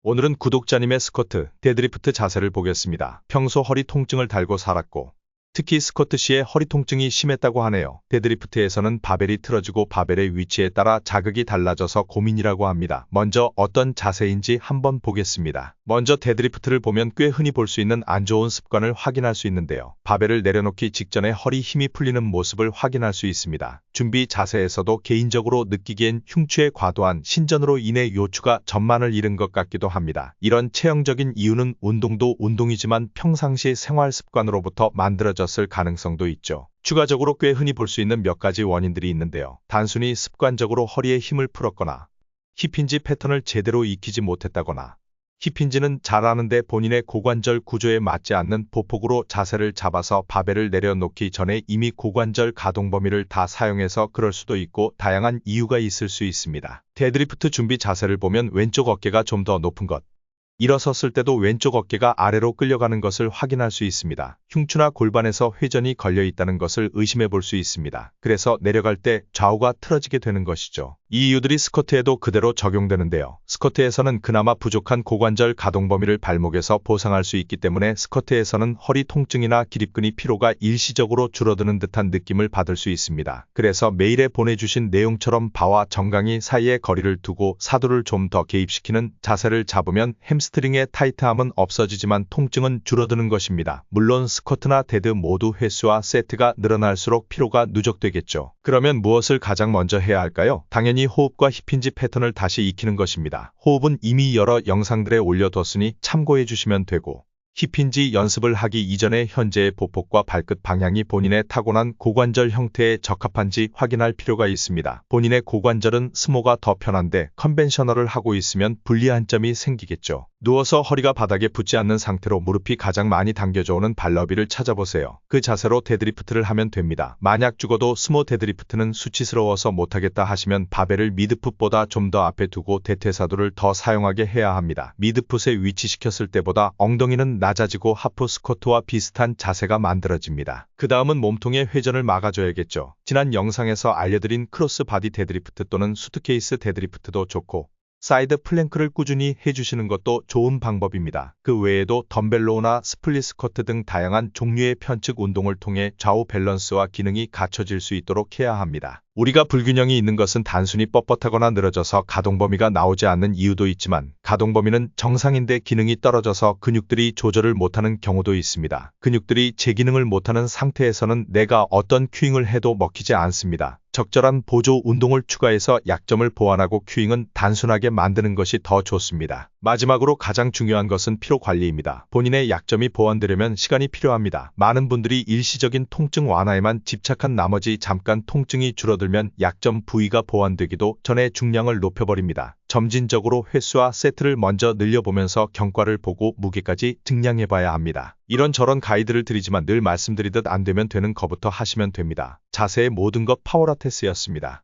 오늘은 구독자님의 스쿼트, 데드리프트 자세를 보겠습니다. 평소 허리 통증을 달고 살았고 특히 스쿼트 시에 허리 통증이 심했다고 하네요. 데드리프트에서는 바벨이 틀어지고 바벨의 위치에 따라 자극이 달라져서 고민이라고 합니다. 먼저 어떤 자세인지 한번 보겠습니다. 먼저 데드리프트를 보면 꽤 흔히 볼 수 있는 안 좋은 습관을 확인할 수 있는데요. 바벨을 내려놓기 직전에 허리 힘이 풀리는 모습을 확인할 수 있습니다. 준비 자세에서도 개인적으로 느끼기엔 흉추의 과도한 신전으로 인해 요추가 전만을 잃은 것 같기도 합니다. 이런 체형적인 이유는 운동도 운동이지만 평상시 생활 습관으로부터 만들어졌을 가능성도 있죠. 추가적으로 꽤 흔히 볼 수 있는 몇 가지 원인들이 있는데요. 단순히 습관적으로 허리에 힘을 풀었거나 힙힌지 패턴을 제대로 익히지 못했다거나 힙힌지는 잘하는데 본인의 고관절 구조에 맞지 않는 보폭으로 자세를 잡아서 바벨을 내려놓기 전에 이미 고관절 가동 범위를 다 사용해서 그럴 수도 있고 다양한 이유가 있을 수 있습니다. 데드리프트 준비 자세를 보면 왼쪽 어깨가 좀 더 높은 것, 일어섰을 때도 왼쪽 어깨가 아래로 끌려가는 것을 확인할 수 있습니다. 흉추나 골반에서 회전이 걸려 있다는 것을 의심해 볼 수 있습니다. 그래서 내려갈 때 좌우가 틀어지게 되는 것이죠. 이 이유들이 스쿼트에도 그대로 적용되는데요. 스쿼트에서는 그나마 부족한 고관절 가동 범위를 발목에서 보상할 수 있기 때문에 스쿼트에서는 허리 통증이나 기립근이 피로가 일시적으로 줄어드는 듯한 느낌을 받을 수 있습니다. 그래서 메일에 보내주신 내용처럼 바와 정강이 사이에 거리를 두고 사두를 좀 더 개입시키는 자세를 잡으면 햄스트링의 타이트함은 없어지지만 통증은 줄어드는 것입니다. 물론 스쿼트나 데드 모두 횟수와 세트가 늘어날수록 피로가 누적되겠죠. 그러면 무엇을 가장 먼저 해야 할까요? 당연히 호흡과 힙힌지 패턴을 다시 익히는 것입니다. 호흡은 이미 여러 영상들에 올려뒀으니 참고해 주시면 되고 힙힌지 연습을 하기 이전에 현재의 보폭과 발끝 방향이 본인의 타고난 고관절 형태에 적합한지 확인할 필요가 있습니다. 본인의 고관절은 스모가 더 편한데 컨벤셔널을 하고 있으면 불리한 점이 생기겠죠. 누워서 허리가 바닥에 붙지 않는 상태로 무릎이 가장 많이 당겨져 오는 발너비를 찾아보세요. 그 자세로 데드리프트를 하면 됩니다. 만약 죽어도 스모 데드리프트는 수치스러워서 못하겠다 하시면 바벨을 미드풋보다 좀 더 앞에 두고 대퇴사두를 더 사용하게 해야 합니다. 미드풋에 위치시켰을 때보다 엉덩이는 낮아지고 하프 스쿼트와 비슷한 자세가 만들어집니다. 그 다음은 몸통의 회전을 막아줘야겠죠. 지난 영상에서 알려드린 크로스 바디 데드리프트 또는 수트케이스 데드리프트도 좋고 사이드 플랭크를 꾸준히 해주시는 것도 좋은 방법입니다. 그 외에도 덤벨로우나 스플릿 스쿼트 등 다양한 종류의 편측 운동을 통해 좌우 밸런스와 기능이 갖춰질 수 있도록 해야 합니다. 우리가 불균형이 있는 것은 단순히 뻣뻣하거나 늘어져서 가동 범위가 나오지 않는 이유도 있지만 가동 범위는 정상인데 기능이 떨어져서 근육들이 조절을 못하는 경우도 있습니다. 근육들이 제 기능을 못하는 상태에서는 내가 어떤 큐잉을 해도 먹히지 않습니다. 적절한 보조 운동을 추가해서 약점을 보완하고 큐잉은 단순하게 만드는 것이 더 좋습니다. 마지막으로 가장 중요한 것은 피로 관리입니다. 본인의 약점이 보완되려면 시간이 필요합니다. 많은 분들이 일시적인 통증 완화에만 집착한 나머지 잠깐 통증이 줄어들면 약점 부위가 보완되기도 전에 중량을 높여버립니다. 점진적으로 횟수와 세트를 먼저 늘려보면서 경과를 보고 무게까지 증량해봐야 합니다. 이런저런 가이드를 드리지만 늘 말씀드리듯 안되면 되는 거부터 하시면 됩니다. 자세의 모든 것 파워라테스였습니다.